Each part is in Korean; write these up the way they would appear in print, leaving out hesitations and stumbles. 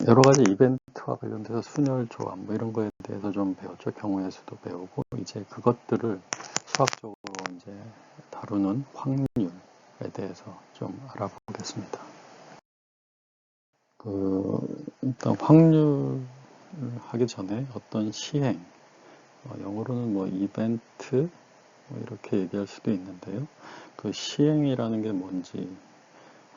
여러 가지 이벤트와 관련돼서 순열 조합 뭐 이런 거에 대해서 좀 배웠죠. 경우의 수도 배우고 이제 그것들을 수학적으로 이제 다루는 확률에 대해서 좀 알아보겠습니다. 일단 확률을 하기 전에 어떤 시행, 영어로는 뭐 이벤트 뭐 이렇게 얘기할 수도 있는데요. 그 시행이라는 게 뭔지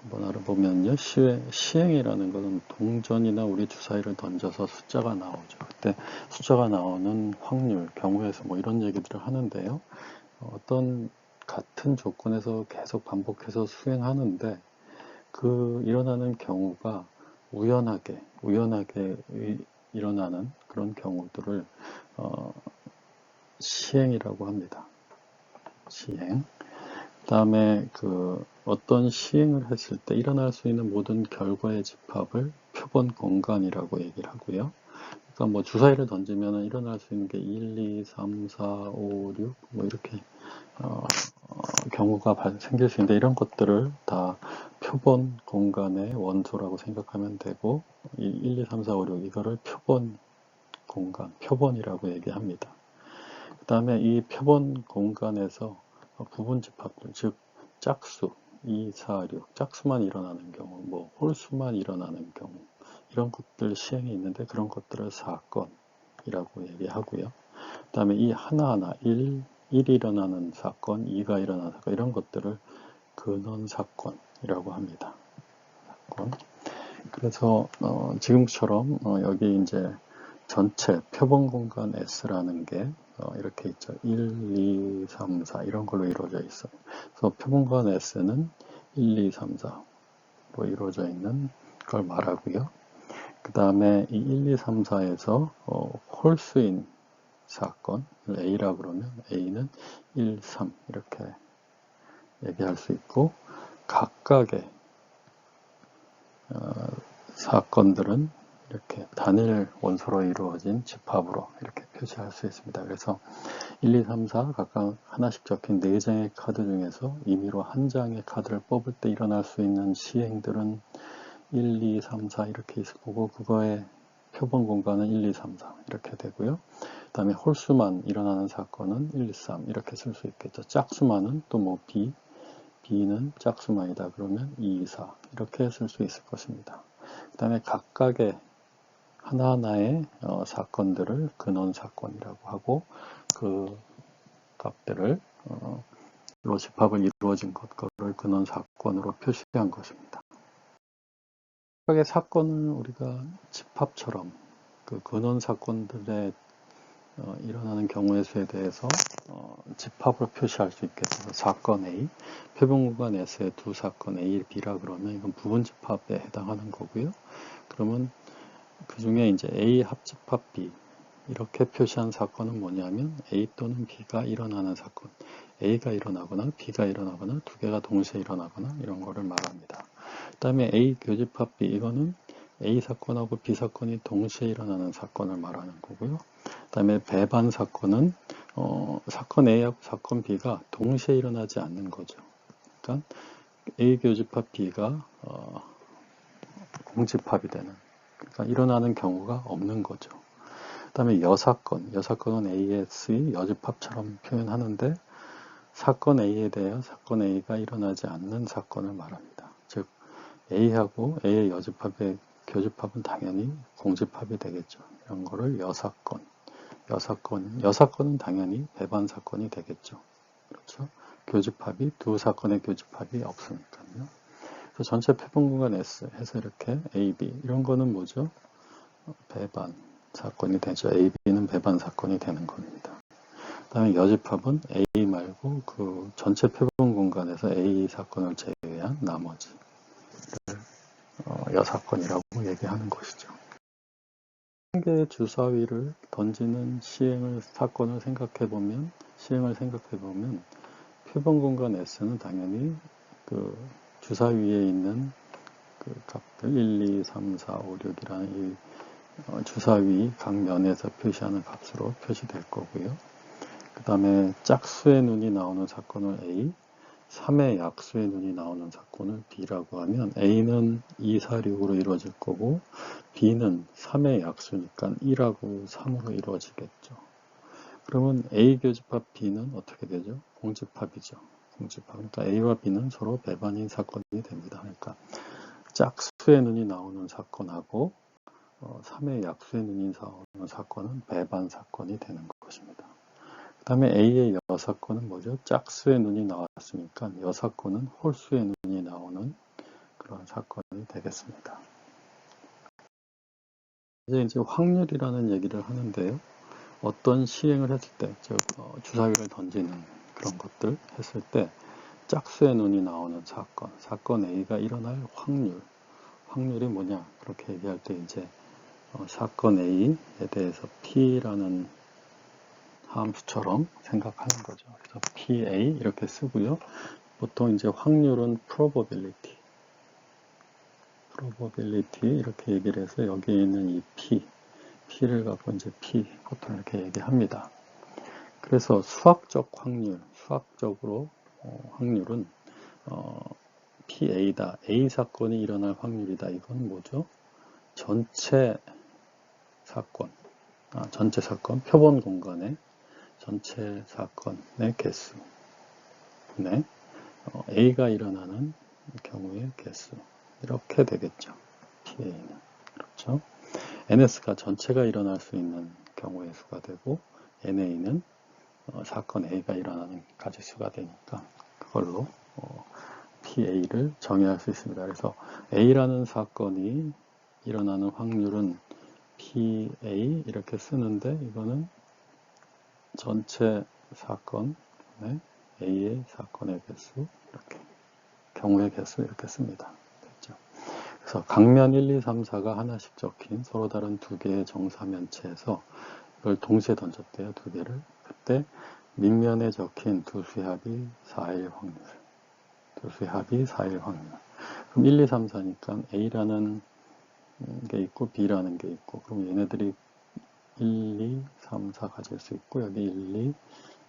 한번 알아보면요. 시행이라는 것은 동전이나 우리 주사위를 던져서 숫자가 나오죠. 그때 숫자가 나오는 확률, 경우의 수 뭐 이런 얘기들을 하는데요. 어떤 같은 조건에서 계속 반복해서 수행하는데 그 일어나는 경우가 우연하게 일어나는 그런 경우들을 시행이라고 합니다. 시행. 그다음에 어떤 시행을 했을 때 일어날 수 있는 모든 결과의 집합을 표본 공간이라고 얘기를 하고요. 그러니까 뭐 주사위를 던지면 일어날 수 있는 게 1, 2, 3, 4, 5, 6 뭐 이렇게 경우가 생길 수 있는데 이런 것들을 다 표본 공간의 원소라고 생각하면 되고 1, 2, 3, 4, 5, 6 이거를 표본 공간, 표본이라고 얘기합니다. 그 다음에 이 표본 공간에서 부분 집합들, 즉 짝수 2, 4, 6 짝수만 일어나는 경우, 뭐 홀수만 일어나는 경우 이런 것들 시행이 있는데 그런 것들을 사건이라고 얘기하고요. 그 다음에 이 하나하나 1이 일어나는 사건, 2가 일어나는 사건 이런 것들을 근원 사건이라고 합니다. 사건. 그래서 지금처럼 여기 이제 전체 표본 공간 S라는 게 이렇게 있죠. 1, 2, 3, 4 이런 걸로 이루어져 있어요. 그래서 표본 공간 S는 1, 2, 3, 4로 이루어져 있는 걸 말하고요. 그 다음에 이 1, 2, 3, 4에서 홀수인 사건, A라 그러면 A는 1, 3 이렇게 얘기할 수 있고 각각의 사건들은 이렇게 단일 원소로 이루어진 집합으로 이렇게 표시할 수 있습니다. 그래서 1, 2, 3, 4 각각 하나씩 적힌 4장의 카드 중에서 임의로 한 장의 카드를 뽑을 때 일어날 수 있는 시행들은 1, 2, 3, 4 이렇게 있을 거고 그거의 표본 공간은 1, 2, 3, 4 이렇게 되고요. 그 다음에 홀수만 일어나는 사건은 1, 3 이렇게 쓸 수 있겠죠. 짝수만은 또 뭐 B는 짝수만이다 그러면 2, 4 이렇게 쓸 수 있을 것입니다. 그 다음에 각각의 하나하나의 사건들을 근원 사건이라고 하고 그 값들을 집합을 이루어진 것을 근원 사건으로 표시한 것입니다. 각각의 사건을 우리가 집합처럼 그 근원 사건들의 일어나는 경우의 수에 대해서 집합으로 표시할 수 있겠죠. 사건 A, 표본 공간 S의 두 사건 A, B라 그러면 이건 부분 집합에 해당하는 거고요. 그러면 그 중에 이제 A 합집합 B 이렇게 표시한 사건은 뭐냐면 A 또는 B가 일어나는 사건, A가 일어나거나 B가 일어나거나 두 개가 동시에 일어나거나 이런 거를 말합니다. 그 다음에 A 교집합 B 이거는 A 사건하고 B 사건이 동시에 일어나는 사건을 말하는 거고요. 그 다음에 배반 사건은 사건 A하고 사건 B가 동시에 일어나지 않는 거죠. 그러니까 A 교집합 B가 공집합이 되는 그러니까 일어나는 경우가 없는 거죠. 그 다음에 여사건은 AS의 여집합처럼 표현하는데 사건 A에 대해 사건 A가 일어나지 않는 사건을 말합니다. 즉 A하고 A의 교집합은 당연히 공집합이 되겠죠. 이런 거를 여사건은 당연히 배반 사건이 되겠죠. 그렇죠? 두 사건의 교집합이 없으니까요. 그래서 전체 표본 공간 S 해서 이렇게 A, B 이런 거는 뭐죠? 배반 사건이 되죠. A, B는 배반 사건이 되는 겁니다. 그 다음에 여집합은 A 말고 그 전체 표본 공간에서 A 사건을 제외한 나머지를 여사건이라고 얘기하는 것이죠. 한 개의 주사위를 던지는 사건을 생각해보면 표본 공간 S는 당연히 그 주사위에 있는 그 값들 1, 2, 3, 4, 5, 6이라는 이 주사위 각 면에서 표시하는 값으로 표시될 거고요. 그 다음에 짝수의 눈이 나오는 사건을 A, 3의 약수의 눈이 나오는 사건을 B라고 하면 A는 2, 4, 6으로 이루어질 거고 B는 3의 약수니까 1하고 3으로 이루어지겠죠. 그러면 A 교집합 B는 어떻게 되죠? 공집합이죠. 공집합. 그러니까 A와 B는 서로 배반인 사건이 됩니다. 그러니까 짝수의 눈이 나오는 사건하고 3의 약수의 눈이 나오는 사건은 배반 사건이 되는 것입니다. 그 다음에 A의 여사건은 뭐죠? 짝수의 눈이 나왔으니까 여사건은 홀수의 눈이 나오는 그런 사건이 되겠습니다. 이제 확률이라는 얘기를 하는데요. 어떤 시행을 했을 때, 즉 주사위를 던지는 그런 것들 했을 때 짝수의 눈이 나오는 사건 A가 일어날 확률이 뭐냐? 그렇게 얘기할 때 이제 사건 A에 대해서 P라는 함수처럼 생각하는 거죠. 그래서 PA 이렇게 쓰고요. 보통 이제 확률은 probability 이렇게 얘기를 해서 여기에 있는 이 P를 갖고 이제 P 보통 이렇게 얘기합니다. 그래서 수학적으로 확률은 PA다. A 사건이 일어날 확률이다. 이건 뭐죠? 전체 사건, 표본 공간의 전체 사건의 개수 분의 A가 일어나는 경우의 개수 이렇게 되겠죠. PA는 그렇죠. NS가 전체가 일어날 수 있는 경우의 수가 되고 NA는 사건 A가 일어나는 가지수가 되니까 그걸로 PA를 정의할 수 있습니다. 그래서 A라는 사건이 일어나는 확률은 PA 이렇게 쓰는데 이거는 전체 사건의 A의 사건의 개수 이렇게 경우의 개수 이렇게 씁니다. 됐죠? 그래서 각면 1, 2, 3, 4가 하나씩 적힌 서로 다른 두 개의 정사면체에서 이걸 동시에 던졌대요. 두 개를. 그때 밑면에 적힌 두 수의 합이 4일 확률. 그럼 1, 2, 3, 4니까 A라는 게 있고 B라는 게 있고 그럼 얘네들이 1, 2, 3, 4 가질 수 있고 여기 1, 2,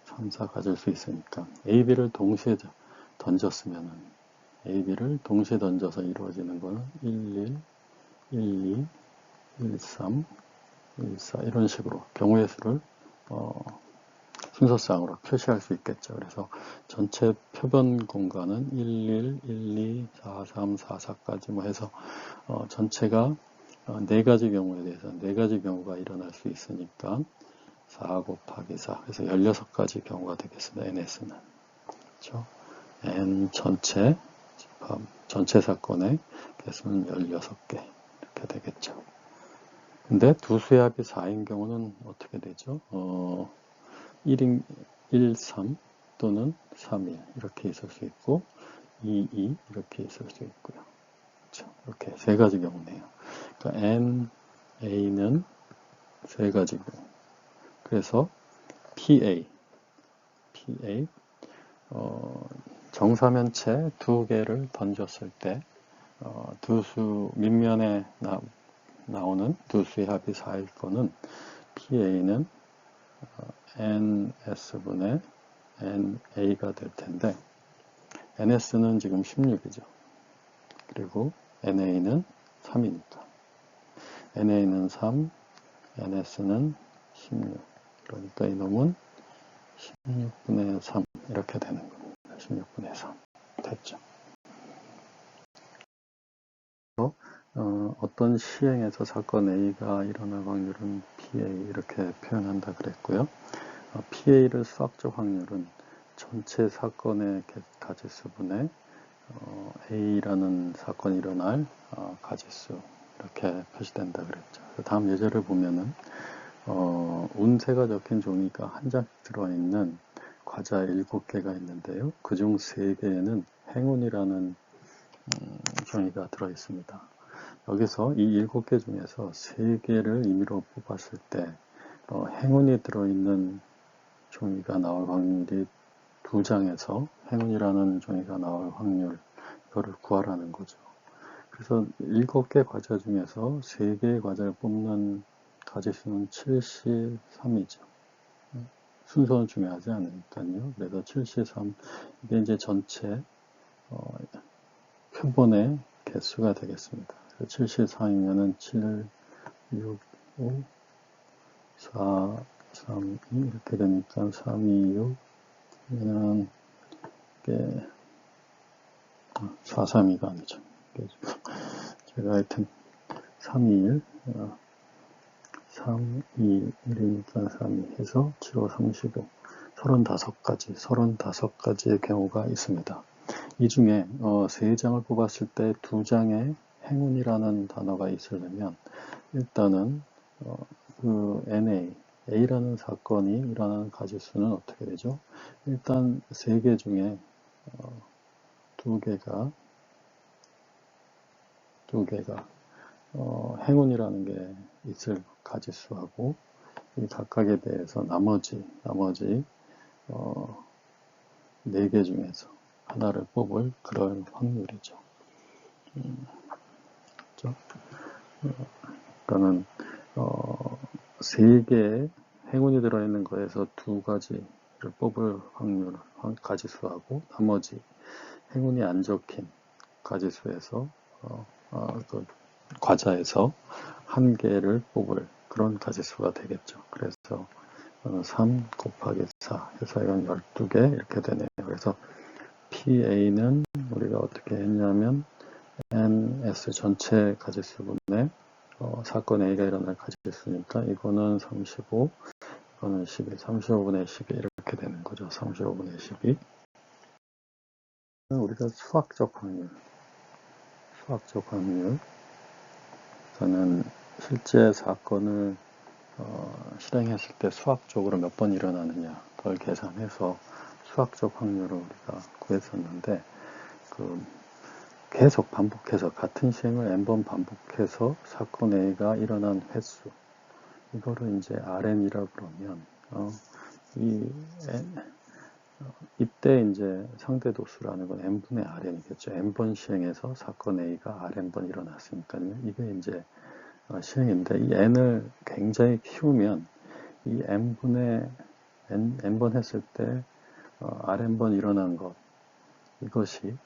3, 4 가질 수 있으니까 AB를 동시에 던졌으면은 AB를 동시에 던져서 이루어지는 거는 1, 1, 1, 2, 1, 3, 1, 4 이런 식으로 경우의 수를 순서상으로 표시할 수 있겠죠. 그래서 전체 표본 공간은 1, 2, 4, 3, 4, 4까지 뭐 해서 전체가 네 가지 경우에 대해서 네 가지 경우가 일어날 수 있으니까 4 곱하기 4 그래서 16가지 경우가 되겠습니다. NS는 그렇죠. N 전체 사건의 개수는 16개 이렇게 되겠죠. 근데 두 수의 합이 4인 경우는 어떻게 되죠? 1, 3 또는 3, 1 이렇게 있을 수 있고 2, 2 이렇게 있을 수 있고요. 그렇죠. 이렇게 세 가지 경우네요. 그러니까 N, A는 세 가지 경우. 그래서 PA 정사면체 두 개를 던졌을 때 두 수 밑면에 나오는 두 수의 합이 4일 거는 PA는 NS분의 NA가 될 텐데 NS는 지금 16이죠. 그리고 NA는 3이니까 NA는 3, NS는 16 그러니까 이놈은 16분의 3 이렇게 되는 겁니다. 16분의 3 됐죠. 어떤 시행에서 사건 A가 일어날 확률은 PA 이렇게 표현한다 그랬고요. PA를 수학적 확률은 전체 사건의 가지수분의 A라는 사건이 일어날 가지수 이렇게 표시된다 그랬죠. 다음 예제를 보면은 운세가 적힌 종이가 한 장 들어있는 과자 7개가 있는데요. 그중 3개에는 행운이라는 종이가 들어있습니다. 여기서 이 7개 중에서 3개를 임의로 뽑았을 때 행운이 들어있는 종이가 나올 확률이 2장에서 행운이라는 종이가 나올 확률 이거를 구하라는 거죠. 그래서 7개 과자 중에서 3개의 과자를 뽑는 가지수는 73이죠. 순서는 중요하지 않으니까요. 그래서 73, 이게 이제 전체 표본의 개수가 되겠습니다. 74이면은 7, 6, 5, 4, 3, 2 이렇게 되니까 3, 2, 6 이면은 이게 4, 3, 2가 아니죠. 제가 하여튼 3, 2, 1 3, 2, 1이니까 3, 2 해서 7, 5, 35 35가지의 경우가 있습니다. 이 중에 3장을 뽑았을 때 2장에 행운이라는 단어가 있으려면 일단은 그 A라는 사건이 일어나는 가지수는 어떻게 되죠? 일단 3개 중에 2개가 행운이라는 게 있을 가지수하고 이 각각에 대해서 나머지 4개 중에서 하나를 뽑을 그럴 확률이죠. 그렇죠? 그러니까는 3개의 행운이 들어있는 거에서 2가지를 뽑을 확률, 가지수하고 나머지 행운이 안 적힌 가지수에서 그 과자에서 1개를 뽑을 그런 가지수가 되겠죠. 그래서 3 곱하기 4 해서 이건 12개 이렇게 되네요. 그래서 PA는 우리가 어떻게 했냐면 NS 전체 가지수분의 사건 A가 일어날 가지수니까 이거는 35, 이거는 12, 35분의 12 이렇게 되는 거죠. 35분의 12. 우리가 수학적 확률 저는 실제 사건을 실행했을 때 수학적으로 몇 번 일어나느냐 그걸 계산해서 수학적 확률을 우리가 구했었는데 계속 반복해서 같은 시행을 n번 반복해서 사건 A가 일어난 횟수 이거를 이제 RN이라고 그러면 이때 이제 상대도수라는 건 n분의 RN이겠죠. n번 시행해서 사건 A가 RN번 일어났으니까요. 이게 이제 시행인데 이 n을 굉장히 키우면 이 n번 했을 때 RN번 일어난 것 이것이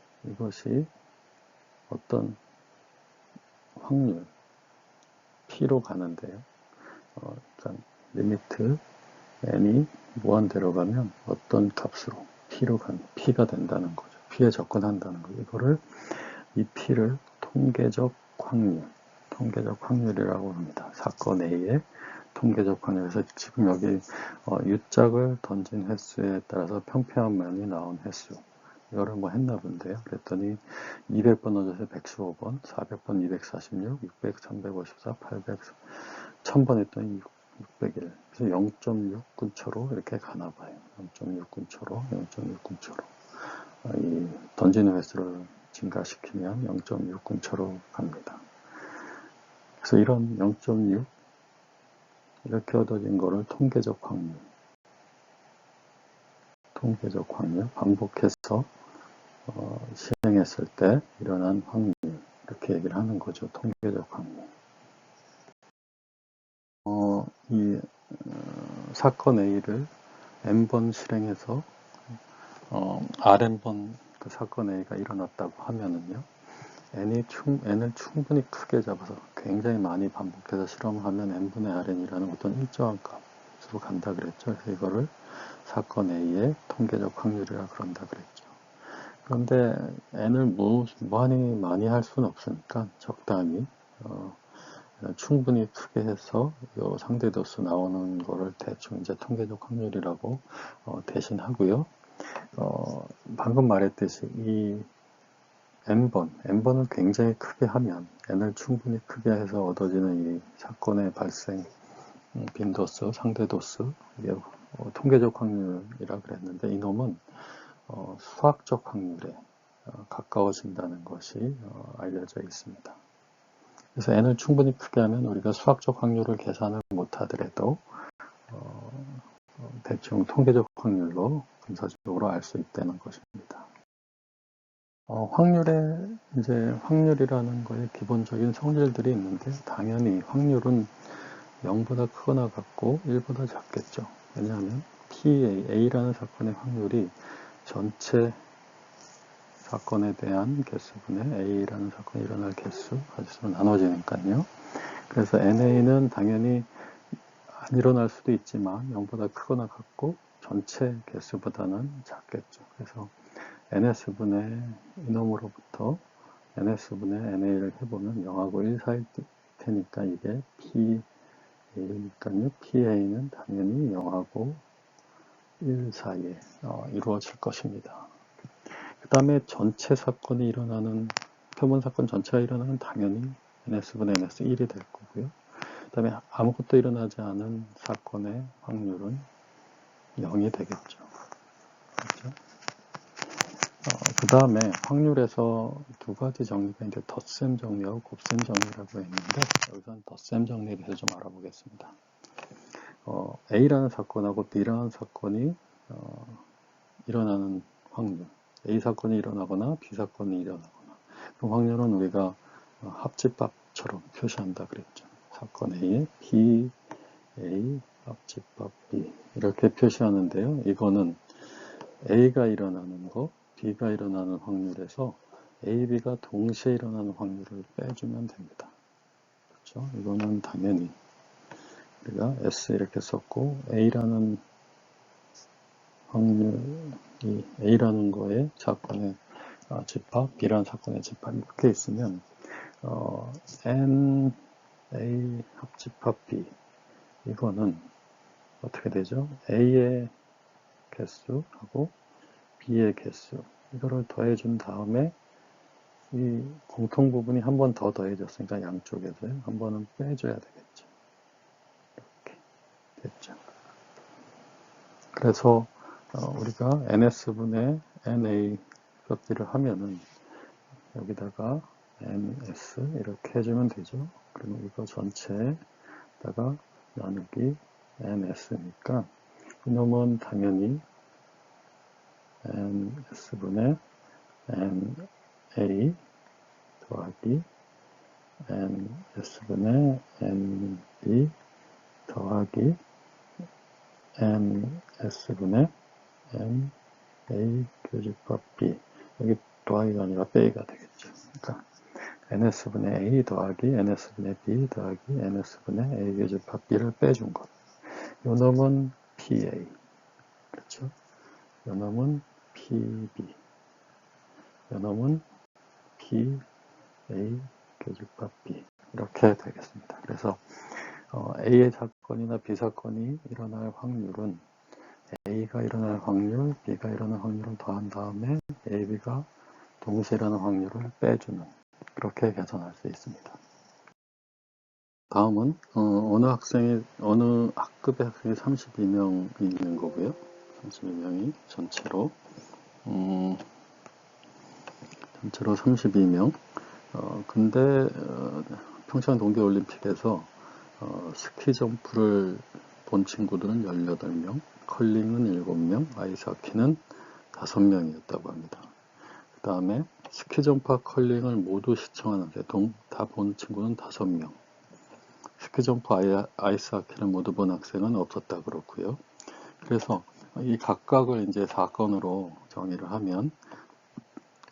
어떤 확률 P로 가는데요. 일단 리미트 n이 무한대로 가면 어떤 값으로 P가 된다는 거죠. P에 접근한다는 거죠. 이 P를 통계적 확률이라고 합니다. 사건 A의 통계적 확률에서 지금 여기 U짝을 던진 횟수에 따라서 평평면이 나온 횟수 이거를 뭐 했나 본데요. 그랬더니 200번 넣어줘서 115번, 400번 246, 600, 354, 800, 1000번 했더니 601. 그래서 0.6근초로 이렇게 가나 봐요. 0.6근초로. 이 던지는 횟수를 증가시키면 0.6근초로 갑니다. 그래서 이런 0.6 이렇게 얻어진 거를 통계적 확률 반복해서 시행했을 때 일어난 확률 이렇게 얘기를 하는 거죠. 통계적 확률. 이 사건 A를 n번 실행해서 Rn번 그 사건 A가 일어났다고 하면은요. n을 충분히 크게 잡아서 굉장히 많이 반복해서 실험하면 n분의 Rn이라는 어떤 일정한 값으로 간다 그랬죠. 그래서 이거를 사건 A의 통계적 확률이라 그런다 그랬죠. 그런데 n을 무한히 많이 할 수는 없으니까 적당히 충분히 크게 해서 요 상대도수 나오는 거를 대충 이제 통계적 확률이라고 대신하고요. 방금 말했듯이 이 n번을 굉장히 크게 하면 n을 충분히 크게 해서 얻어지는 이 사건의 발생 빈도수, 상대도수 이게 통계적 확률이라 그랬는데 이놈은 수학적 확률에 가까워진다는 것이 알려져 있습니다. 그래서 n을 충분히 크게 하면 우리가 수학적 확률을 계산을 못하더라도 대충 통계적 확률로 근사적으로 알 수 있다는 것입니다. 확률이라는 거에 기본적인 성질들이 있는데 당연히 확률은 0보다 크거나 같고 1보다 작겠죠. 왜냐하면 A라는 사건의 확률이 전체 사건에 대한 개수분의 A라는 사건이 일어날 개수 가지수로 나눠지니까요. 그래서 NA는 당연히 안 일어날 수도 있지만 0보다 크거나 같고 전체 개수보다는 작겠죠. 그래서 NS분의 이놈으로부터 NS분의 NA를 해보면 0하고 1 사이일 테니까 이게 PA니까요. PA는 당연히 0하고 1 사이에 이루어질 것입니다. 그 다음에 전체 사건이 일어나는, 표본 사건 전체가 일어나는 당연히 NS분의 NS1이 될 거고요. 그 다음에 아무것도 일어나지 않은 사건의 확률은 0이 되겠죠. 그렇죠? 그 다음에 확률에서 두 가지 정리가 이제 덧셈 정리하고 곱셈 정리라고 했는데, 여기서는 덧셈 정리에 대해서 좀 알아보겠습니다. A라는 사건하고 B라는 사건이 일어나는 확률, A 사건이 일어나거나 B 사건이 일어나거나, 그 확률은 우리가 합집합처럼 표시한다 그랬죠. 사건 A에 B, A, 합집합 B 이렇게 표시하는데요. 이거는 A가 일어나는 거, B가 일어나는 확률에서 A, B가 동시에 일어나는 확률을 빼주면 됩니다. 그렇죠? 이거는 당연히 우리가 S 이렇게 썼고, A라는 확률이 A라는 거에 사건의 집합, B라는 사건의 집합 이렇게 있으면 N, A 합집합 B 이거는 어떻게 되죠? A의 개수하고 B의 개수 이거를 더해준 다음에 이 공통 부분이 한 번 더 더해졌으니까 양쪽에서요. 한 번은 빼줘야 되겠죠. 이렇게 됐죠. 그래서 우리가 NS분의 NA 값들을 하면은 여기다가 NS 이렇게 해주면 되죠. 그러면 이거 전체에다가 나누기 NS니까 이놈은 당연히 NS분의 NA 더하기 NS분의 NB 더하기 NS분의 NA 교집합 B 여기 더하기가 아니라 빼기가 되겠죠. 그러니까 NS분의 A 더하기 NS분의 B 더하기 NS분의 A 교집합 B를 빼준 것. 요 놈은 PA 그렇죠. 요 놈은 PB 요 놈은 PA 교집합 B 이렇게 되겠습니다. 그래서 A의 사건이나 B 사건이 일어날 확률은 A가 일어날 확률, B가 일어날 확률을 더한 다음에 A, B가 동시에 일어날 확률을 빼주는 그렇게 계산할 수 있습니다. 다음은 어느 학급의 학생이 32명이 있는 거고요. 32명이 전체로 32명. 근데 평창 동계올림픽에서 스키 점프를 본 친구들은 18명, 컬링은 7명, 아이스하키는 5명이었다고 합니다. 그 다음에 스키 점프와 컬링을 모두 시청한 학생, 다 본 친구는 5명. 스키 점프, 아이스하키를 모두 본 학생은 없었다 그렇고요. 그래서 이 각각을 이제 사건으로 정의를 하면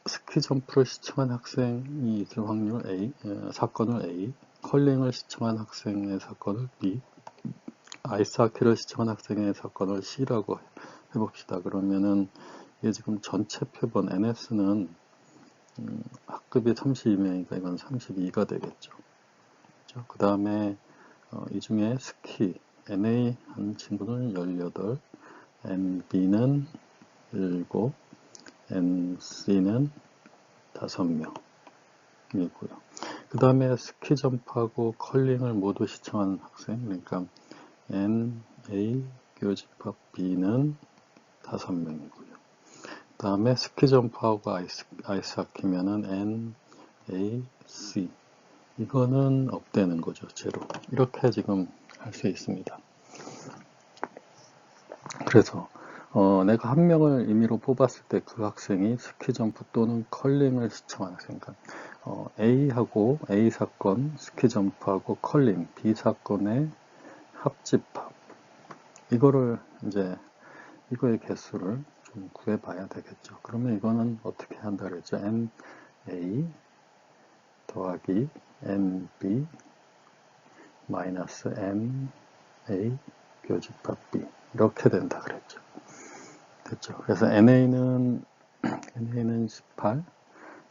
스키 점프를 시청한 학생이 있을 확률 A, 사건을 A, 컬링을 시청한 학생의 사건을 B, 아이스하키를 시청한 학생의 사건을 C라고 해봅시다. 그러면은 이게 지금 전체 표본 NS는 학급이 32명이니까 이건 32가 되겠죠. 그 다음에 이 중에 스키 NA 한 친구는 18, NB는 7, NC는 5명이고요. 그 다음에 스키 점프하고 컬링을 모두 시청한 학생, 그러니까 NA 교집합 B는 5명이고요. 그 다음에 스키 점프하고 아이스하키면은 NAC 이거는 없대는 거죠. 제로. 이렇게 지금 할 수 있습니다. 그래서 내가 한 명을 임의로 뽑았을 때 그 학생이 스키 점프 또는 컬링을 시청한 학생, 그러니까 A하고 A 사건 스키 점프하고 컬링 B 사건의 합집합 이거를 이제 이거의 개수를 좀 구해봐야 되겠죠. 그러면 이거는 어떻게 한다 그랬죠? NA 더하기 NB 마이너스 NA 교집합 B 이렇게 된다 그랬죠. 됐죠. 그래서 NA는 18,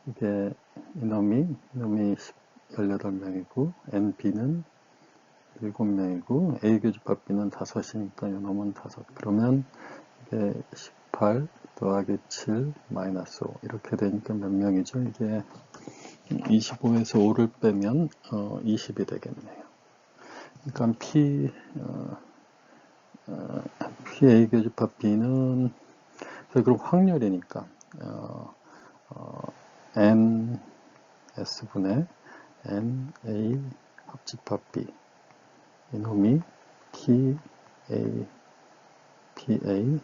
이게 이놈이 18명이고 NB는 7명이고 A 교집합 B는 5이니까 이놈은 5. 그러면 이게 18 더하기 7 마이너스 5 이렇게 되니까 몇 명이죠? 이게 25에서 5를 빼면 20이 되겠네요. 그러니까 PA 교집합 B는 그럼 확률이니까 N S분의 NA 합집합 B 이놈이 PA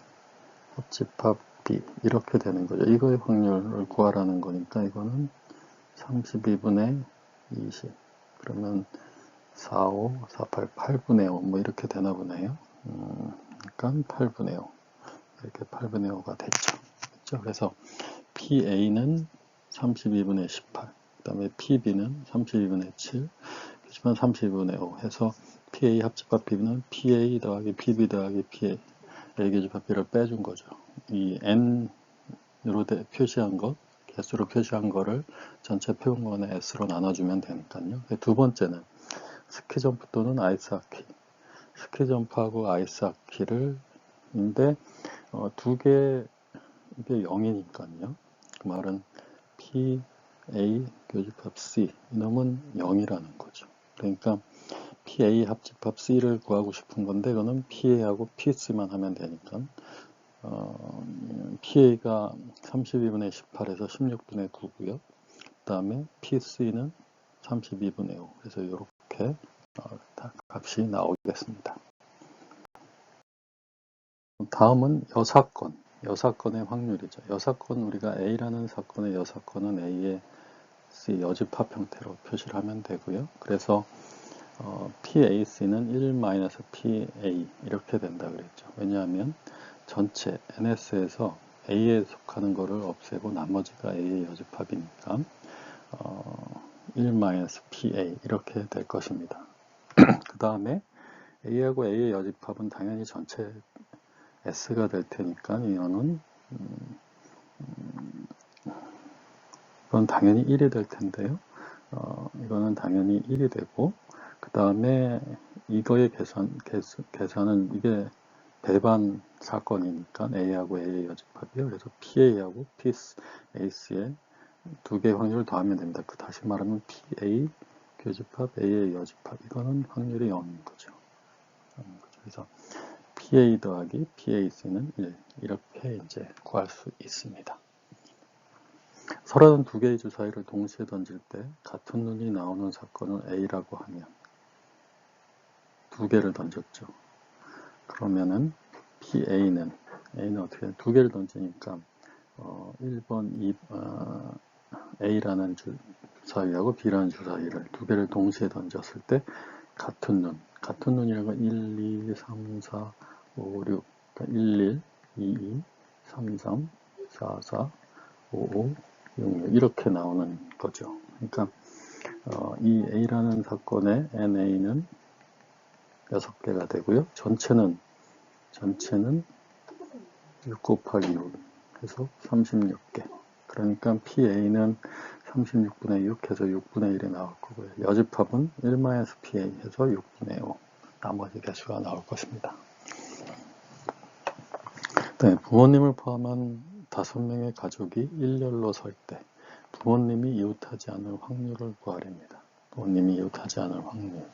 합집합 B 이렇게 되는 거죠. 이거의 확률을 구하라는 거니까 이거는 32분의 20 그러면 45, 48, 8분의 5 뭐 이렇게 되나 보네요. 그러니까 8분의 5 이렇게 8분의 5가 됐죠. 그래서 PA는 32분의 18 그 다음에 PB는 32분의 7 그렇지만 32분의 5 해서 PA 합집합 B는 PA 더하기 PB 더하기 PA A 교집합 B를 빼준 거죠. 이 N으로 표시한 것 개수로 표시한 거를 전체 표현권의 S로 나눠주면 되니까요. 두 번째는 스키점프 또는 아이스하키. 스키점프하고 아이스하키를 인데 두 개 이게 0이니까요. 그 말은 PA 교집합 C 이놈은 0이라는 거죠. 그러니까 PA 합집합 C를 구하고 싶은 건데 이거는 PA하고 PC만 하면 되니까 PA가 32분의 18에서 16분의 9고요. 그 다음에 PC는 32분의 5. 그래서 이렇게 값이 나오겠습니다. 다음은 여사건의 확률이죠. 여사건 우리가 A라는 사건의 여사건은 A의 C 여집합 형태로 표시를 하면 되고요. 그래서 PAC는 1-PA 이렇게 된다 그랬죠. 왜냐하면 전체 NS에서 A에 속하는 거를 없애고 나머지가 A의 여집합이니까 1-PA 이렇게 될 것입니다. 그 다음에 A하고 A의 여집합은 당연히 전체 S가 될 테니까 이거는 이건 당연히 1이 될 텐데요. 이거는 당연히 1이 되고 그 다음에 이거의 계산은 이게 배반 사건이니까 A하고 A의 여집합이요. 그래서 PA하고 PAC의 두 개의 확률을 더하면 됩니다. 다시 말하면 PA 교집합 A의 여집합 이거는 확률이 0인 거죠. 그래서 PA 더하기 PAC는 1 이렇게 이제 구할 수 있습니다. 서라는 두 개의 주사위를 동시에 던질 때 같은 눈이 나오는 사건을 A라고 하면 두 개를 던졌죠. 그러면은 A는 어떻게 두 개를 던지니까 1번, A라는 주사위하고 B라는 주사위를 두 개를 동시에 던졌을 때 같은 눈이라는 건 1, 2, 3, 4, 5, 6 그러니까 1, 1, 2, 2, 3, 3, 4, 4, 5, 5, 6, 6 이렇게 나오는 거죠. 그러니까 이 A라는 사건의 NA는 6개가 되고요. 전체는 6 곱하기 6 해서 36개. 그러니까 PA는 36분의 6 해서 6분의 1이 나올 거고요. 여집합은 1-PA 해서 6분의 5. 나머지 개수가 나올 것입니다. 네, 부모님을 포함한 5명의 가족이 일렬로 설 때 부모님이 이웃하지 않을 확률을 구하랍니다. 부모님이 이웃하지 않을 확률.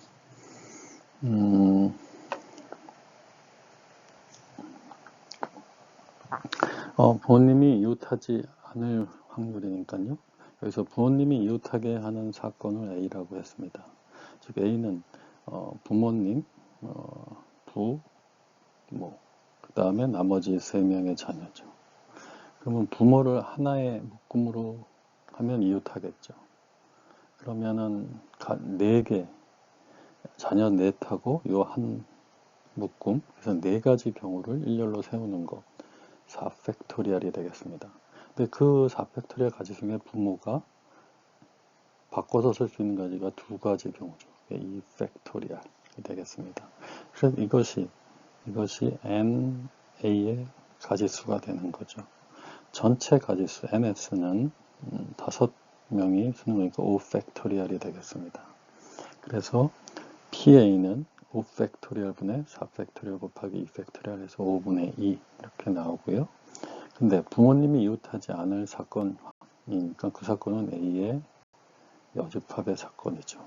부모님이 이웃하지 않을 확률이니까요. 여기서 부모님이 이웃하게 하는 사건을 A라고 했습니다. 즉 A는 부모님, 그 다음에 나머지 3명의 자녀죠. 그러면 부모를 하나의 묶음으로 하면 이웃하겠죠. 그러면은 4개, 자녀 넷하고 요 한 묶음, 그래서 4가지 경우를 일렬로 세우는 것. 4팩토리얼이 되겠습니다. 근데 그 4팩토리얼 가지 중에 부모가 바꿔서 쓸 수 있는 가지가 두 가지 경우죠. 2팩토리얼이 되겠습니다. 그래서 이것이 NA의 가지수가 되는 거죠. 전체 가지수 ns는 5명이 쓰는 거니까 5팩토리얼이 되겠습니다. 그래서 PA는 5팩토리얼 분의 4팩토리얼 곱하기 2팩토리얼 해서 5분의 2 이렇게 나오고요. 근데 부모님이 이웃하지 않을 사건이니까 그 사건은 A의 여집합의 사건이죠.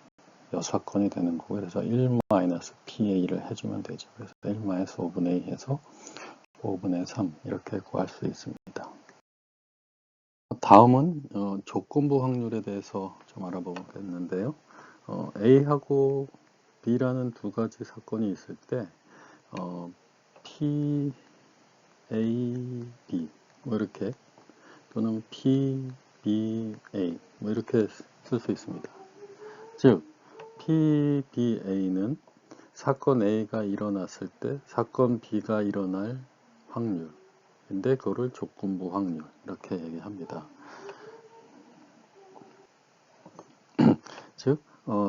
여사건이 되는 거고 그래서 1-PA를 해주면 되죠. 그래서 1-5분의 2 해서 5분의 3 이렇게 구할 수 있습니다. 다음은 조건부 확률에 대해서 좀 알아보겠는데요. A하고 B라는 두 가지 사건이 있을 때 P, A, B 뭐 이렇게 또는 P, B, A 뭐 이렇게 쓸 수 있습니다. 즉 P, B, A는 사건 A가 일어났을 때 사건 B가 일어날 확률인데 그거를 조건부 확률 이렇게 얘기합니다. 즉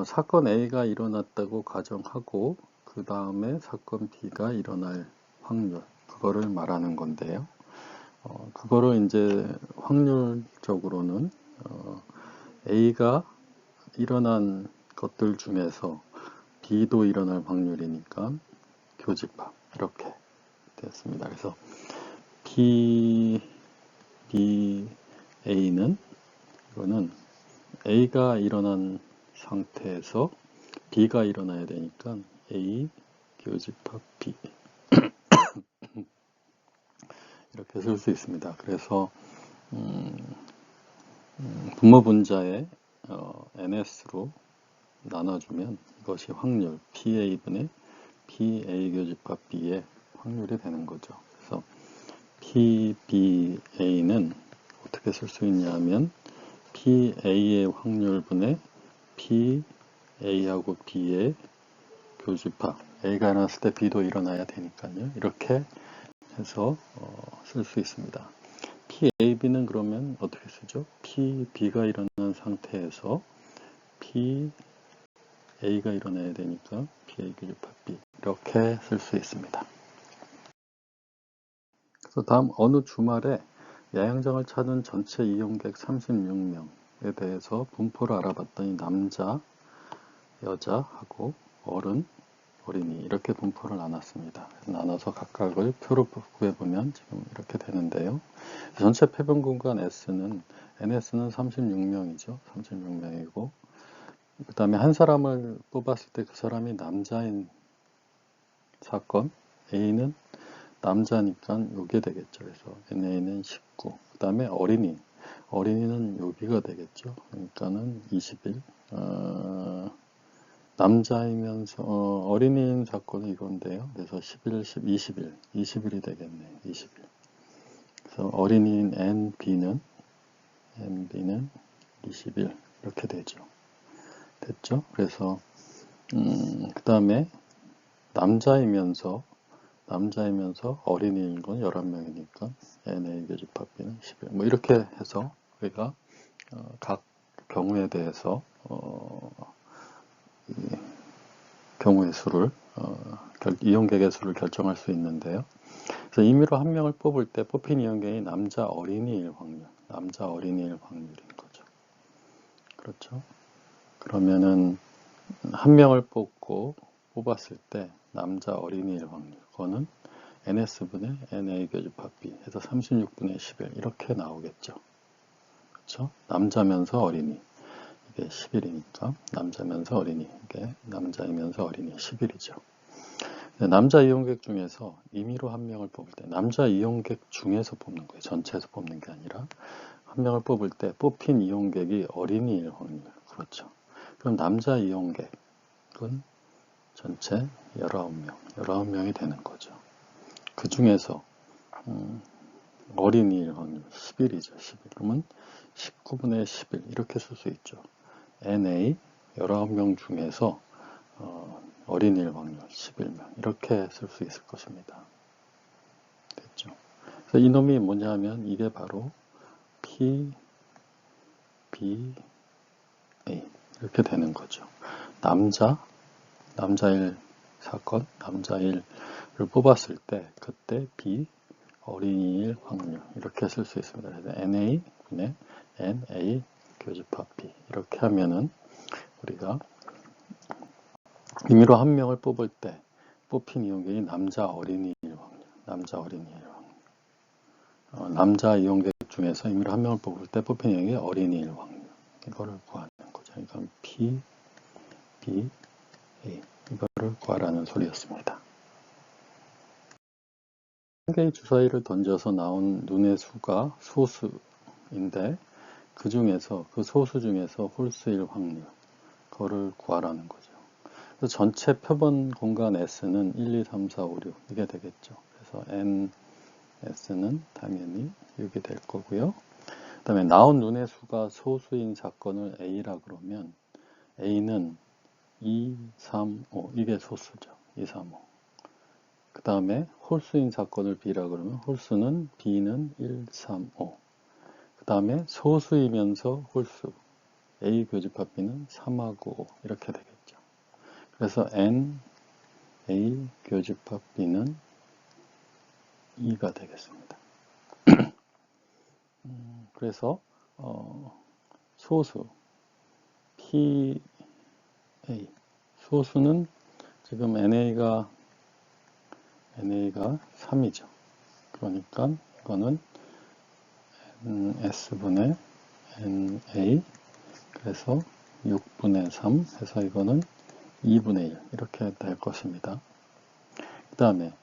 사건 A가 일어났다고 가정하고 그 다음에 사건 B가 일어날 확률 그거를 말하는 건데요. 그거를 이제 확률적으로는 A가 일어난 것들 중에서 B도 일어날 확률이니까 교집합 이렇게 되었습니다. 그래서 P, B, A는 이거는 A가 일어난 상태에서 B가 일어나야 되니까 A 교집합 B 이렇게 쓸 수 있습니다. 그래서 분모 분자에 NS로 나눠주면 이것이 확률 PA분의 PA 교집합 B의 확률이 되는 거죠. 그래서 PBA는 어떻게 쓸 수 있냐면 PA의 확률분의 PA하고 B의 교집합 A가 일어났을 때 B도 일어나야 되니까요. 이렇게 해서 쓸 수 있습니다. PAB는 그러면 어떻게 쓰죠? PB가 일어난 상태에서 PA가 일어나야 되니까 PA 교집합 B 이렇게 쓸 수 있습니다. 그래서 다음 어느 주말에 야영장을 찾은 전체 이용객 36명에 대해서 분포를 알아봤더니 남자, 여자하고 어른, 어린이 이렇게 분포를 나눴습니다. 나눠서 각각을 표로 구해보면 지금 이렇게 되는데요. 전체 폐병 공간 NS는 36명이죠. 36명이고 그 다음에 한 사람을 뽑았을 때 그 사람이 남자인 사건 A는 남자니까 요게 되겠죠. 그래서 NA는 19. 그 다음에 어린이는 여기가 되겠죠. 그러니까는 21. 남자이면서 어린이인 사건은 이건데요. 그래서 11, 10, 21. 21이 되겠네요. 21. 그래서 어린이인 NB는 21 이렇게 되죠. 됐죠? 그래서 그 다음에 남자이면서 어린이인 건 11명이니까 NA 교집합 B는 11. 뭐 이렇게 해서 우리가 각 경우에 대해서 경우의 수를 이용객의 수를 결정할 수 있는데요. 그래서 임의로 한 명을 뽑을 때 뽑힌 이용객이 남자 어린이일 확률인 거죠. 그렇죠? 그러면은 한 명을 뽑았을 때 남자 어린이일 확률 그거는 NS분의 NA 교집합 B 해서 36분의 11 이렇게 나오겠죠. 그렇죠? 남자면서 어린이 이게 11이니까 남자면서 어린이 이게 남자이면서 어린이 11이죠. 남자 이용객 중에서 임의로 한 명을 뽑을 때 남자 이용객 중에서 뽑는 거예요. 전체에서 뽑는 게 아니라 한 명을 뽑을 때 뽑힌 이용객이 어린이일 확률 그렇죠. 그럼 남자 이용객은 전체 19명이 되는 거죠. 그 중에서 어린이일 확률 11이죠. 11. 그러면 19분의 11 이렇게 쓸 수 있죠. NA 19명 중에서 어린이일 확률 11명 이렇게 쓸 수 있을 것입니다. 됐죠. 그래서 이놈이 뭐냐면 이게 바로 P, B, A 이렇게 되는 거죠. 남자일 사건, 남자일을 뽑았을 때 그때 B 어린이일 확률 이렇게 쓸 수 있습니다. 그래서 NA 분의 NA 교집합 B 이렇게 하면은 우리가 임의로 한 명을 뽑을 때 뽑힌 이용객이 남자 어린이일 확률, 남자 이용객 중에서 임의로 한 명을 뽑을 때 뽑힌 이용객이 어린이일 확률 이거를 구하는 거죠. 그러니까 P, B, A 이거를 구하라는 소리였습니다. 한 개의 주사위를 던져서 나온 눈의 수가 소수인데 그 소수 중에서 홀수일 확률 그거를 구하라는 거죠. 그래서 전체 표본 공간 S는 1, 2, 3, 4, 5, 6 이게 되겠죠. 그래서 NS는 당연히 6이 될 거고요. 그 다음에 나온 눈의 수가 소수인 사건을 A라 그러면 A는 2, 3, 5 이게 소수죠. 2, 3, 5. 그 다음에 홀수인 사건을 B라 그러면 홀수는 B는 1, 3, 5. 그 다음에 소수이면서 홀수 A 교집합 B는 3하고 5 이렇게 되겠죠. 그래서 N, A 교집합 B는 2가 되겠습니다. 그래서 소수 PA 소수는 지금 NA가 3이죠. 그러니까 이거는 S분의 NA 그래서 6분의 3 해서 이거는 2분의 1 이렇게 될 것입니다. 그 다음에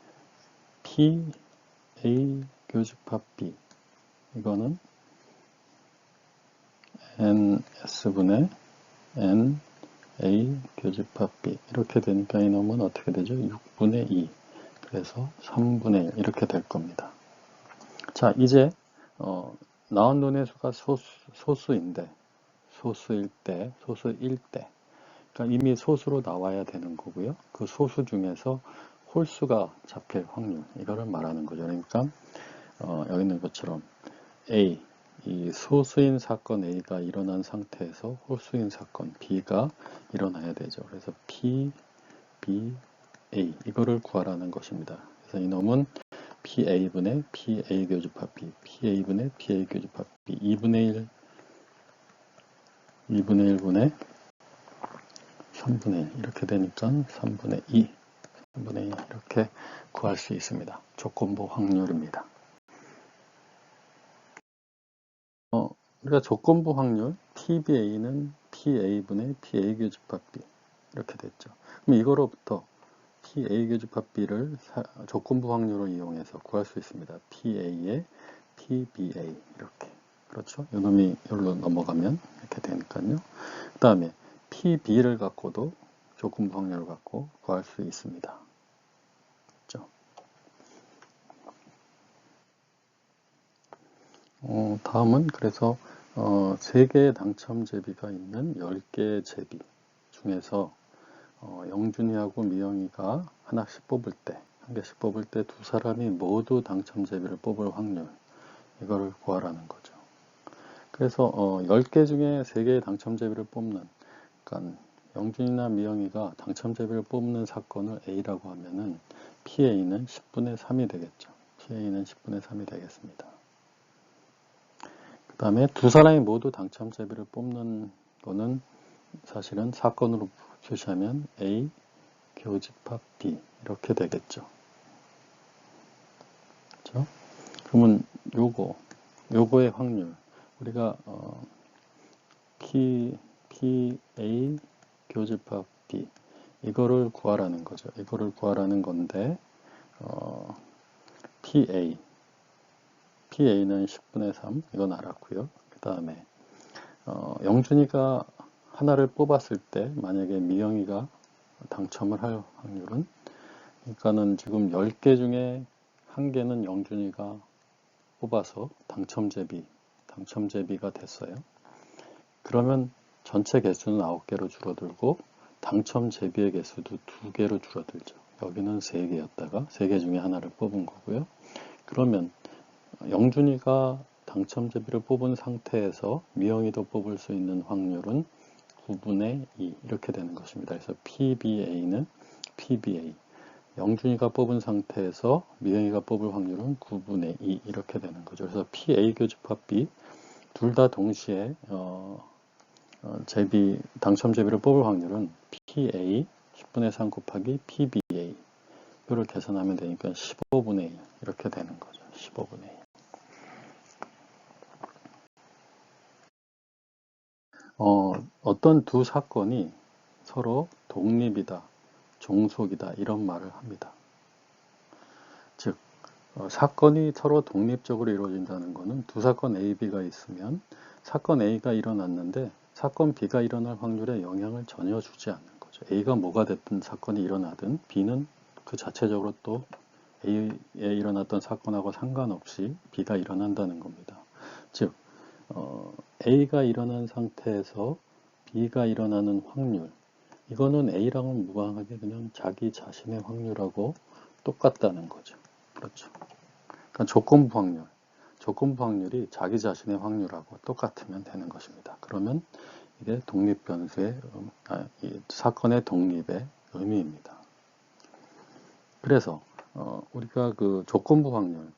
PA 교집합 B 이거는 NS분의 NA 교집합 B 이렇게 되니까 이놈은 어떻게 되죠? 6분의 2 그래서 3분의 1 이렇게 될 겁니다. 자 이제 나온 눈의 수가 소수일 때 그러니까 이미 소수로 나와야 되는 거고요. 그 소수 중에서 홀수가 잡힐 확률 이거를 말하는 거죠. 그러니까 여기 있는 것처럼 A 이 소수인 사건 A가 일어난 상태에서 홀수인 사건 B가 일어나야 되죠. 그래서 P, B, A 이거를 구하라는 것입니다. 그래서 이놈은 PA분의 PA 교집합 B, PA분의 PA 교집합 B 2분의 1분의 3분의 1 이렇게 되니까 3분의 2 이렇게 구할 수 있습니다. 조건부 확률입니다. 우리가 조건부 확률 PBA는 PA분의 PA 교집합 B 이렇게 됐죠. 그럼 이거로부터 PA 교집합 B를 조건부 확률을 이용해서 구할 수 있습니다. PA의 PBA 이렇게 그렇죠. 이놈이 여기로 넘어가면 이렇게 되니까요. 그 다음에 PB를 갖고도 조건부 확률을 갖고 구할 수 있습니다. 그렇죠? 다음은 그래서 3개의 당첨제비가 있는 10개의 제비 중에서 영준이하고 미영이가 하나씩 뽑을 때, 한 개씩 뽑을 때 두 사람이 모두 당첨제비를 뽑을 확률 이거를 구하라는 거죠. 그래서 10개 중에 3개의 당첨제비를 뽑는 그러니까 영준이나 미영이가 당첨제비를 뽑는 사건을 A라고 하면은 PA는 10분의 3이 되겠죠. PA는 10분의 3이 되겠습니다. 그 다음에 두 사람이 모두 당첨제비를 뽑는 거는 사실은 사건으로 표시하면 A 교집합 B 이렇게 되겠죠. 그렇죠? 그러면 요거의 확률 우리가 PA 교집합 B 이거를 구하라는 거죠. 이거를 구하라는 건데 PA는 10분의 3 이건 알았고요. 그 다음에 영준이가 하나를 뽑았을 때 만약에 미영이가 당첨을 할 확률은 그러니까는 지금 10개 중에 1개는 영준이가 뽑아서 당첨제비가 됐어요. 그러면 전체 개수는 9개로 줄어들고 당첨제비의 개수도 2개로 줄어들죠. 여기는 3개였다가 3개 중에 하나를 뽑은 거고요. 그러면 영준이가 당첨제비를 뽑은 상태에서 미영이도 뽑을 수 있는 확률은 9분의 2 이렇게 되는 것입니다. 그래서 PBA는 PBA, 영준이가 뽑은 상태에서 미영이가 뽑을 확률은 9분의 2 이렇게 되는 거죠. 그래서 PA 교집합 B 둘 다 동시에 당첨제비를 뽑을 확률은 PA 10분의 3 곱하기 PBA 이를 계산하면 되니까 15분의 1 이렇게 되는 거죠. 15분의 1. 어떤 두 사건이 서로 독립이다, 종속이다 이런 말을 합니다. 즉 사건이 서로 독립적으로 이루어진다는 것은 두 사건 A, B가 있으면 사건 A가 일어났는데 사건 B가 일어날 확률에 영향을 전혀 주지 않는 거죠. A가 뭐가 됐든 사건이 일어나든 B는 그 자체적으로 또 A에 일어났던 사건하고 상관없이 B가 일어난다는 겁니다. 즉 A가 일어난 상태에서 B가 일어나는 확률, 이거는 A랑은 무관하게 그냥 자기 자신의 확률하고 똑같다는 거죠. 그렇죠. 그러니까 조건부 확률이 자기 자신의 확률하고 똑같으면 되는 것입니다. 그러면 이게 독립변수의 이 사건의 독립의 의미입니다. 그래서 우리가 그 조건부 확률을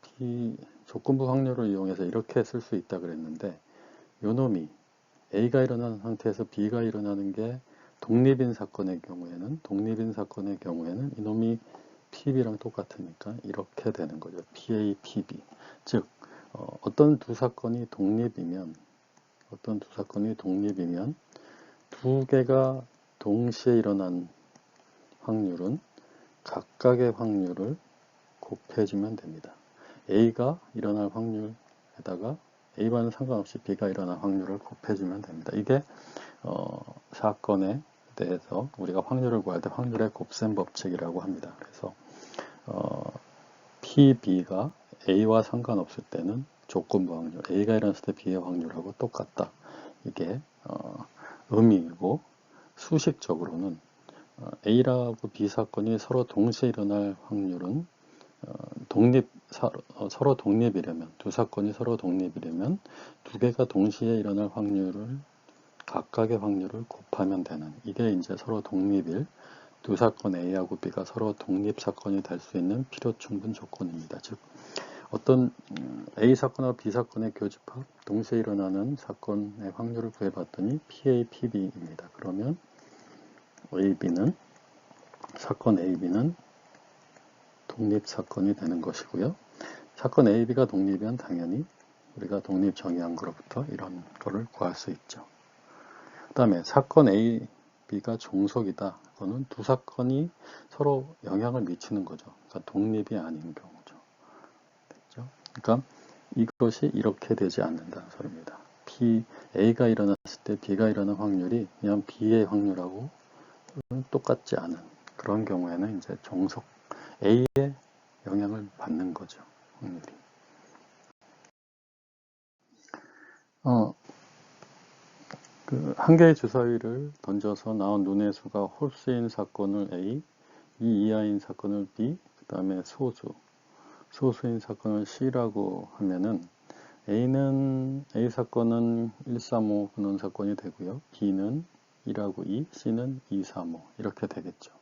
이용해서 이렇게 쓸 수 있다 그랬는데, 요놈이 A가 일어나는 상태에서 B가 일어나는 게 독립인 사건의 경우에는 이놈이 PB랑 똑같으니까 이렇게 되는 거죠. PA, PB. 즉 어떤 두 사건이 독립이면 두 개가 동시에 일어난 확률은 각각의 확률을 곱해주면 됩니다. A가 일어날 확률에다가 A와는 상관없이 B가 일어날 확률을 곱해주면 됩니다. 이게 사건에 대해서 우리가 확률을 구할 때 확률의 곱셈 법칙이라고 합니다. 그래서 PB가 A와 상관없을 때는 조건부 확률, A가 일어났을 때 B의 확률하고 똑같다. 이게 의미이고, 수식적으로는 A라고 B 사건이 서로 동시에 일어날 확률은 서로 독립이려면, 두 사건이 서로 독립이려면 두 개가 동시에 일어날 확률을 각각의 확률을 곱하면 되는, 이게 이제 서로 독립일 두 사건 A하고 B가 서로 독립 사건이 될 수 있는 필요 충분 조건입니다. 즉 어떤 A 사건과 B 사건의 교집합, 동시에 일어나는 사건의 확률을 구해봤더니 PA, PB입니다. 그러면 사건 AB는 독립사건이 되는 것이고요. 사건 AB가 독립이면 당연히 우리가 독립 정의한 거로부터 이런 거를 구할 수 있죠. 그 다음에 사건 AB가 종속이다. 그거는 두 사건이 서로 영향을 미치는 거죠. 그러니까 독립이 아닌 경우죠. 됐죠? 그러니까 이것이 이렇게 되지 않는다는 소리입니다. A가 일어났을 때 B가 일어나는 확률이 그냥 B의 확률하고 똑같지 않은 그런 경우에는 이제 종속 A의 영향을 받는 거죠. 확률이. 한 개의 주사위를 던져서 나온 눈의 수가 홀수인 사건을 A, 이 이하인 사건을 B, 그 다음에 소수인 사건을 C라고 하면은 A 사건은 1, 3, 5 근원 사건이 되고요. B는 1하고 2, C는 2, 3, 5 이렇게 되겠죠.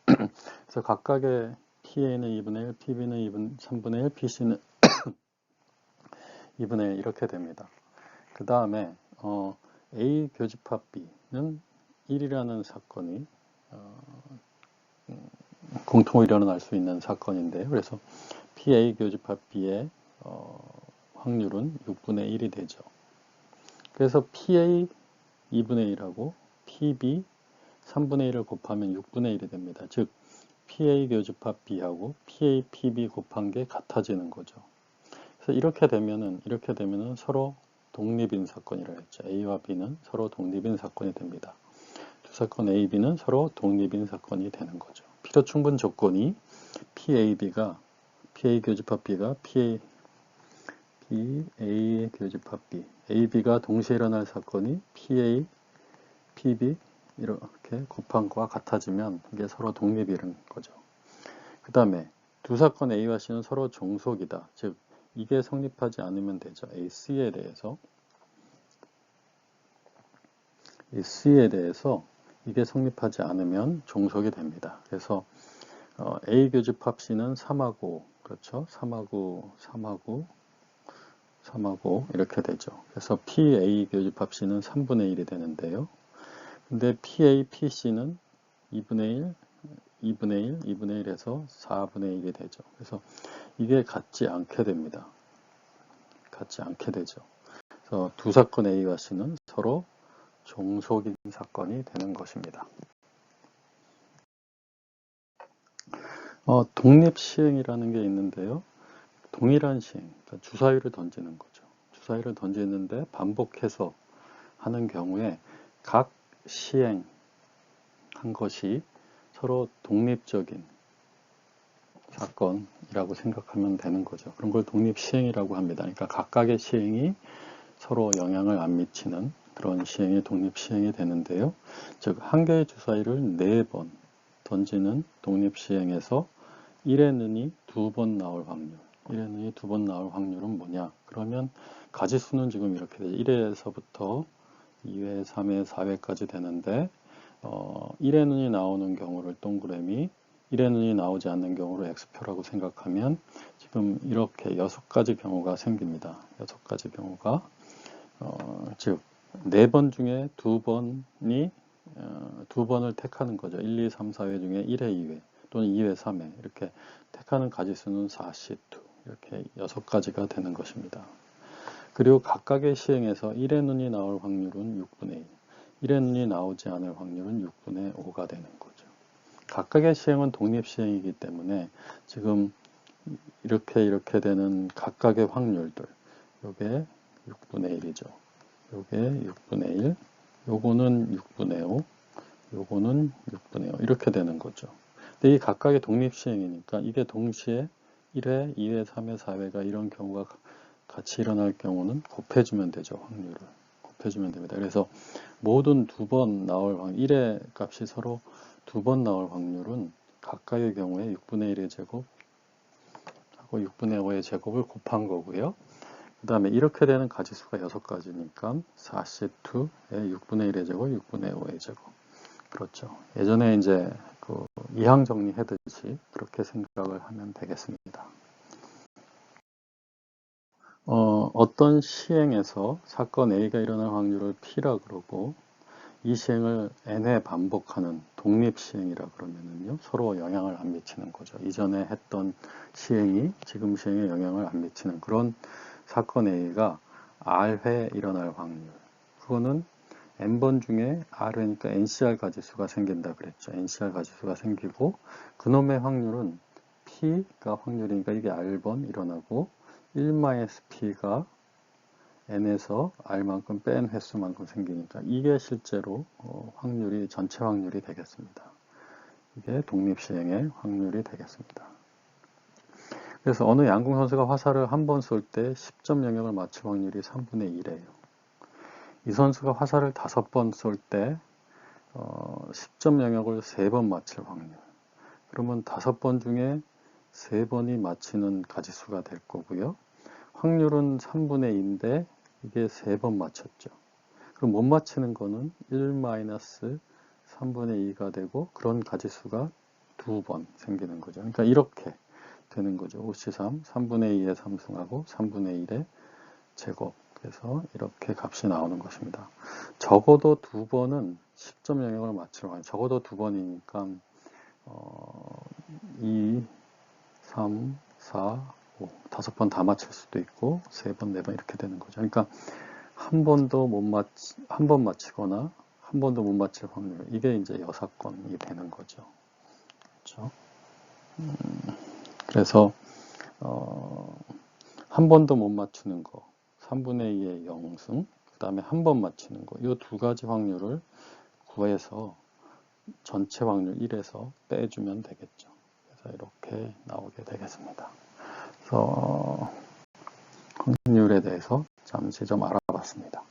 그래서 각각의 PA는 2분의 1, PB는 3분의 1, PC는 2분의 1 이렇게 됩니다. 그 다음에 A 교집합 B는 1이라는 사건이 공통으로 일어날 수 있는 사건인데요. 그래서 PA 교집합 B의 확률은 6분의 1이 되죠. 그래서 PA 2분의 1하고 PB 3분의 1을 곱하면 6분의 1이 됩니다. 즉 PA 교집합 B하고 PA, PB 곱한 게 같아지는 거죠. 그래서 이렇게 되면은 서로 독립인 사건이라고 했죠. A와 B는 서로 독립인 사건이 됩니다. 두 사건 A, B는 서로 독립인 사건이 되는 거죠. 필요 충분 조건이 PA 교집합 B가 PA 교집합 B, AB가 동시에 일어날 사건이 PA, PB 이렇게 곱한 거와 같아지면 이게 서로 독립이라는 거죠. 그 다음에 두 사건 A와 C는 서로 종속이다. 즉 이게 성립하지 않으면 되죠. C에 대해서 이게 성립하지 않으면 종속이 됩니다. 그래서 A 교집합 C는 3하고, 그렇죠? 3하고 이렇게 되죠. 그래서 PA 교집합 C는 3분의 1이 되는데요. 근데 PA, PC는 2분의 1에서 4분의 1이 되죠. 그래서 이게 같지 않게 됩니다. 같지 않게 되죠. 그래서 두 사건 A와 C는 서로 종속인 사건이 되는 것입니다. 독립시행이라는 게 있는데요. 동일한 시행, 그러니까 주사위를 던지는 거죠. 주사위를 던지는데 반복해서 하는 경우에 각 시행한 것이 서로 독립적인 사건이라고 생각하면 되는 거죠. 그런 걸 독립시행이라고 합니다. 그러니까 각각의 시행이 서로 영향을 안 미치는 그런 시행이 독립시행이 되는데요. 즉, 한 개의 주사위를 4번 던지는 독립시행에서 1의 는이 2번 나올 확률. 1의 는이 2번 나올 확률은 뭐냐? 그러면 가지수는 지금 이렇게 되죠. 1에서부터 2회, 3회, 4회까지 되는데 1의 는이 나오는 경우를 동그라미, 1의 는이 나오지 않는 경우를 X표라고 생각하면 지금 이렇게 6가지 경우가 생깁니다. 6가지 경우가 즉 4번 중에 2번이 2번을 택하는 거죠. 1, 2, 3, 4회 중에 1회, 2회 또는 2회, 3회 이렇게 택하는 가지수는 4, 10, 2 이렇게 6가지가 되는 것입니다. 그리고 각각의 시행에서 1의 눈이 나올 확률은 6분의 1, 1의 눈이 나오지 않을 확률은 6분의 5가 되는 거죠. 각각의 시행은 독립시행이기 때문에 지금 이렇게 되는 각각의 확률들, 요게 6분의 1이죠. 요게 6분의 1, 요거는 6분의 5, 요거는 6분의 5 이렇게 되는 거죠. 근데 이 각각의 독립시행이니까 이게 동시에 1회, 2회, 3회, 4회가 이런 경우가 같이 일어날 경우는 곱해주면 되죠. 확률을. 곱해주면 됩니다. 그래서 모든 2번 나올 확률, 1의 값이 서로 2번 나올 확률은 각각의 경우에 6분의 1의 제곱 하고 6분의 5의 제곱을 곱한 거고요. 그 다음에 이렇게 되는 가지수가 6가지니까 42의 6분의 1의 제곱, 6분의 5의 제곱. 그렇죠. 예전에 이제 그 이항 정리하듯이 그렇게 생각을 하면 되겠습니다. 어떤 시행에서 사건 A가 일어날 확률을 P라 그러고 이 시행을 N회 반복하는 독립시행이라 그러면은요, 서로 영향을 안 미치는 거죠. 이전에 했던 시행이 지금 시행에 영향을 안 미치는 그런 사건 A가 R회 일어날 확률. 그거는 N번 중에 R회니까 NCR 가지수가 생긴다 그랬죠. NCR 가지수가 생기고 그놈의 확률은 P가 확률이니까 이게 R번 일어나고 1-P가 N에서 R만큼 뺀 횟수만큼 생기니까 이게 실제로 확률이 전체 확률이 되겠습니다. 이게 독립시행의 확률이 되겠습니다. 그래서 어느 양궁 선수가 화살을 한 번 쏠 때 10점 영역을 맞출 확률이 3분의 1이에요. 이 선수가 화살을 5번 쏠 때 10점 영역을 3번 맞출 확률. 그러면 5번 중에 3번이 맞히는 가지수가 될 거고요. 확률은 3분의 2인데 이게 3번 맞췄죠. 그럼 못 맞히는 거는 1-3분의 2가 되고 그런 가지수가 2번 생기는 거죠. 그러니까 이렇게 되는 거죠. 5C3, 3분의 2의 삼승하고 3분의 1의 제곱. 그래서 이렇게 값이 나오는 것입니다. 적어도 2번은 10점 영역을 맞추러 가요. 적어도 2번이니까 2, 3, 4, 5, 5번 다 맞출 수도 있고 3번, 4번 이렇게 되는 거죠. 그러니까 한 번 맞히거나 한 번도 못 맞힐 확률 이게 이제 여사건이 되는 거죠. 그렇죠? 그래서 한 번도 못 맞추는 거 3분의 2의 0승 그 다음에 한 번 맞추는 거 이 두 가지 확률을 구해서 전체 확률 1에서 빼주면 되겠죠. 그래서 이렇게 나오게 되겠습니다. 그래서 확률에 대해서 잠시 좀 알아봤습니다.